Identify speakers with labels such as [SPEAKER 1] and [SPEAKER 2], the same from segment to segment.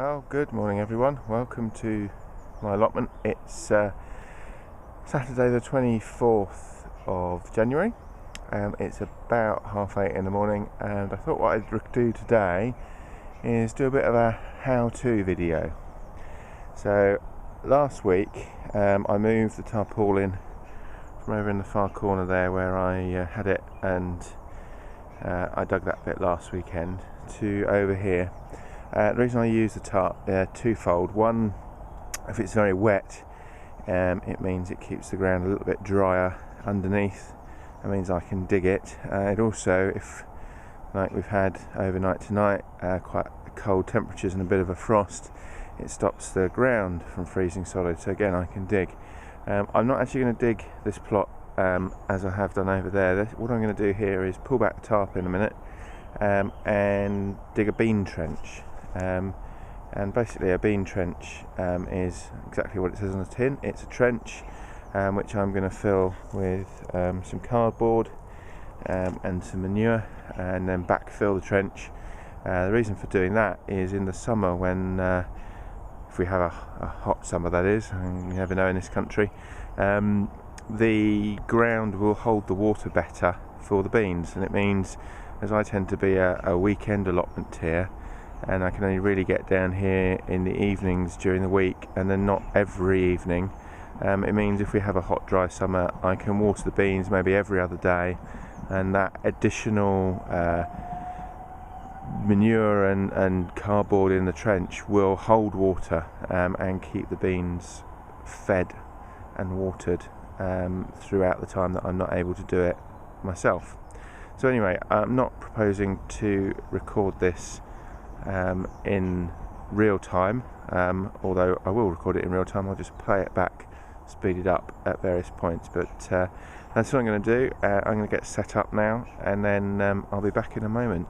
[SPEAKER 1] Well, good morning everyone. Welcome to my allotment. It's Saturday the 24th of January. It's about 8:30 in the morning, and I thought what I'd do today is do a bit of a how-to video. So last week I moved the tarpaulin from over in the far corner there where I had it, and I dug that bit last weekend, to over here. The reason I use the tarp twofold. One, if it's very wet, it means it keeps the ground a little bit drier underneath. That means I can dig it. It also, if like we've had overnight tonight, quite cold temperatures and a bit of a frost, it stops the ground from freezing solid. So again, I can dig. I'm not actually going to dig this plot as I have done over there. What I'm going to do here is pull back the tarp in a minute and dig a bean trench. And basically a bean trench is exactly what it says on the tin. It's a trench which I'm going to fill with some cardboard and some manure, and then backfill the trench. The reason for doing that is in the summer, when if we have a hot summer, that is, and you never know in this country, the ground will hold the water better for the beans. And it means, as I tend to be a weekend allotment here, and I can only really get down here in the evenings during the week, and then not every evening, it means if we have a hot dry summer, I can water the beans maybe every other day, and that additional manure and cardboard in the trench will hold water and keep the beans fed and watered throughout the time that I'm not able to do it myself. So anyway, I'm not proposing to record this in real time, although I will record it in real time. I'll just play it back, speed it up at various points, but that's what I'm going to do. I'm going to get set up now, and then I'll be back in a moment.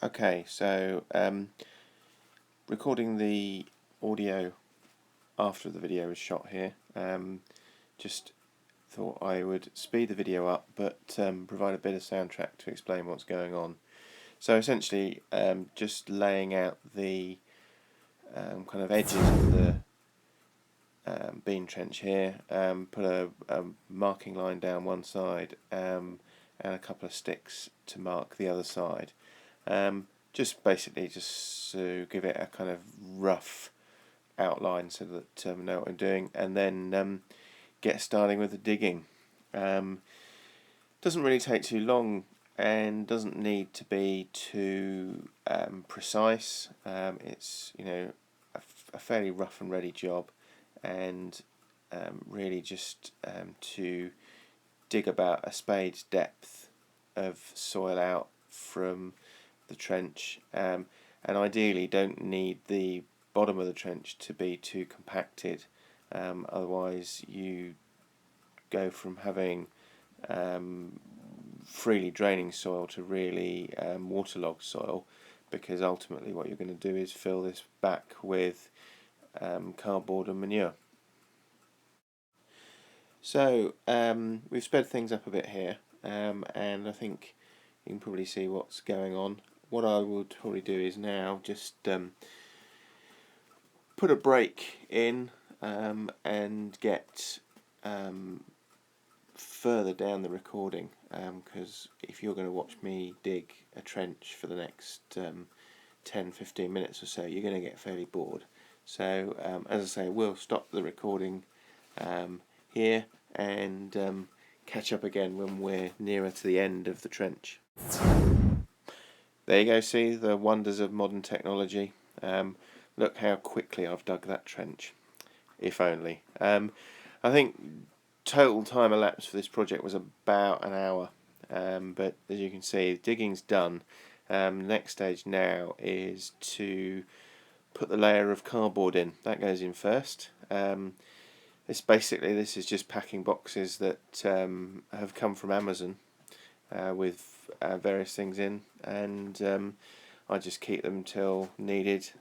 [SPEAKER 1] Okay, so recording the audio after the video is shot here. Just thought I would speed the video up, but provide a bit of soundtrack to explain what's going on. So essentially, just laying out the kind of edges of the bean trench here. Put a marking line down one side and a couple of sticks to mark the other side. Just basically just to give it a kind of rough outline so that I know what I'm doing, and then get starting with the digging. Doesn't really take too long and doesn't need to be too precise. It's a fairly rough and ready job, and really just to dig about a spade's depth of soil out from the trench, and ideally don't need the bottom of the trench to be too compacted. Otherwise you go from having freely draining soil to really waterlogged soil, because ultimately what you're going to do is fill this back with cardboard and manure. So we've sped things up a bit here, and I think you can probably see what's going on. What I would probably do is now just put a break in and get further down the recording, because if you're going to watch me dig a trench for the next 10-15 minutes or so, you're going to get fairly bored. So as I say, we'll stop the recording here and catch up again when we're nearer to the end of the trench. There you go, see the wonders of modern technology. Look how quickly I've dug that trench, if only. I think total time elapsed for this project was about an hour, but as you can see, the digging's done. The next stage now is to put the layer of cardboard in. That goes in first. This is just packing boxes that have come from Amazon with various things in, and I just keep them till needed.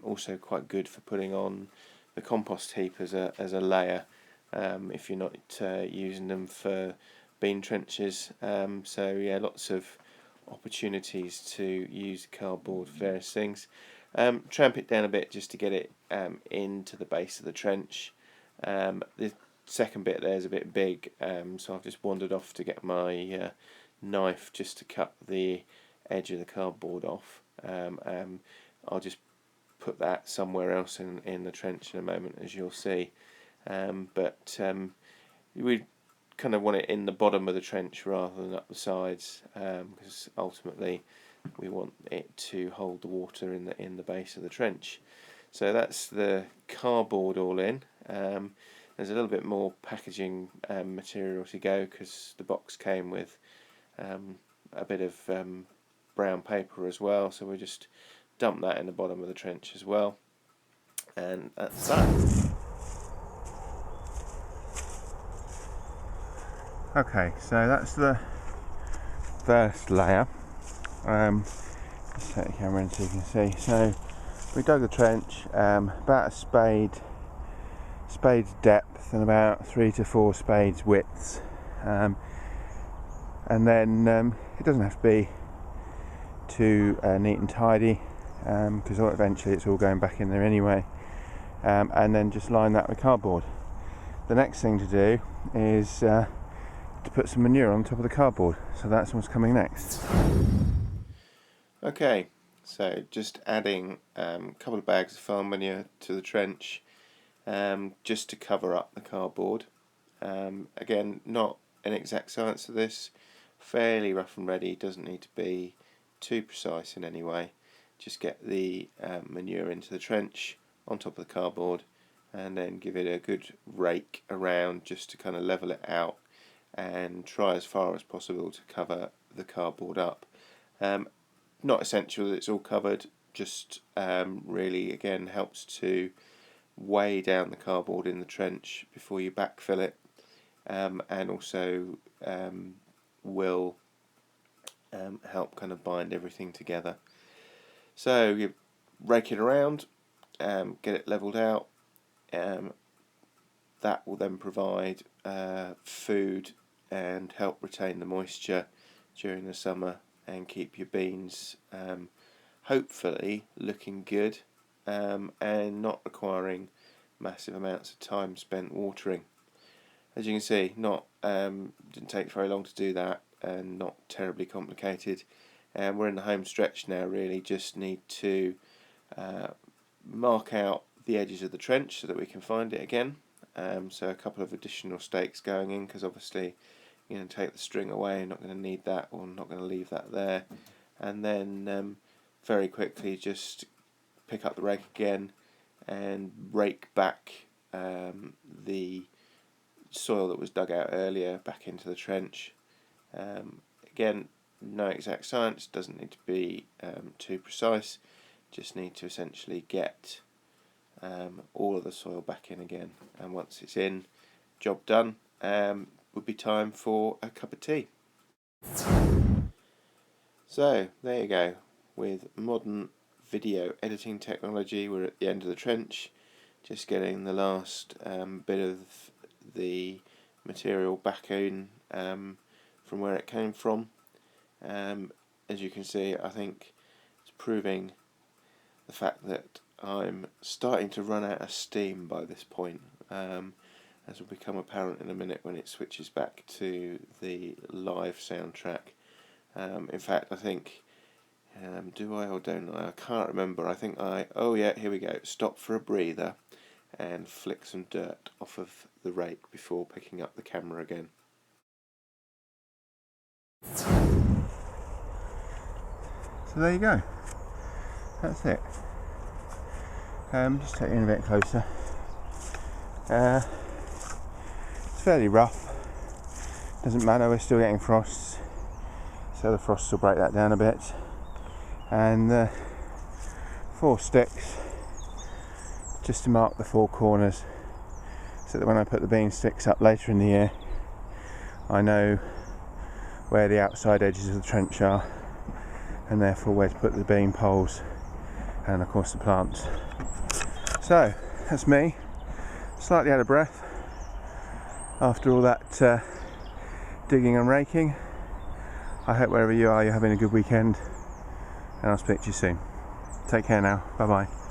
[SPEAKER 1] Also quite good for putting on the compost heap as a layer, if you're not using them for bean trenches. So yeah, lots of opportunities to use cardboard for various things. Tramp it down a bit just to get it into the base of the trench. The second bit there is a bit big, so I've just wandered off to get my knife just to cut the edge of the cardboard off. I'll just put that somewhere else in the trench in a moment, as you'll see. We kind of want it in the bottom of the trench rather than up the sides, because ultimately we want it to hold the water in the base of the trench. So that's the cardboard all in. There's a little bit more packaging material to go, because the box came with a bit of brown paper as well, so we just dump that in the bottom of the trench as well, and that's that. Okay, so that's the first layer. Just take the camera in so you can see. So we dug the trench about a spade's depth and about 3 to 4 spades widths, and then it doesn't have to be too neat and tidy, because eventually it's all going back in there anyway, and then just line that with cardboard. The next thing to do is to put some manure on top of the cardboard, so that's what's coming next. Okay, so just adding a couple of bags of farm manure to the trench, just to cover up the cardboard. Again, not an exact science to this, fairly rough and ready, doesn't need to be too precise in any way. Just get the manure into the trench on top of the cardboard, and then give it a good rake around just to kind of level it out, and try as far as possible to cover the cardboard up. Not essential that it's all covered, just really again helps to weigh down the cardboard in the trench before you backfill it, and also will help kind of bind everything together. So you rake it around, get it levelled out. That will then provide food and help retain the moisture during the summer and keep your beans hopefully looking good, and not requiring massive amounts of time spent watering. As you can see, didn't take very long to do that, and not terribly complicated. And we're in the home stretch now, really just need to mark out the edges of the trench so that we can find it again. So a couple of additional stakes going in, because obviously you're going to take the string away, not going to need that, or not going to leave that there. And then very quickly just pick up the rake again and rake back the soil that was dug out earlier back into the trench. Again, no exact science, doesn't need to be too precise, just need to essentially get all of the soil back in again, and once it's in, job done. Would be time for a cup of tea. So there you go. With modern video editing technology, we're at the end of the trench, just getting the last bit of the material back in from where it came from. As you can see, I think it's proving the fact that I'm starting to run out of steam by this point, as will become apparent in a minute when it switches back to the live soundtrack. In fact, I think, do I or don't I can't remember. I think oh yeah, here we go, stop for a breather and flick some dirt off of the rake before picking up the camera again. So there you go, that's it. Just take it in a bit closer. It's fairly rough, doesn't matter, we're still getting frosts, so the frosts will break that down a bit. And 4 sticks just to mark the 4 corners, so that when I put the bean sticks up later in the year, I know where the outside edges of the trench are, and therefore where to put the bean poles and of course the plants. So that's me, slightly out of breath after all that digging and raking. I hope wherever you are, you're having a good weekend, and I'll speak to you soon. Take care now. Bye bye.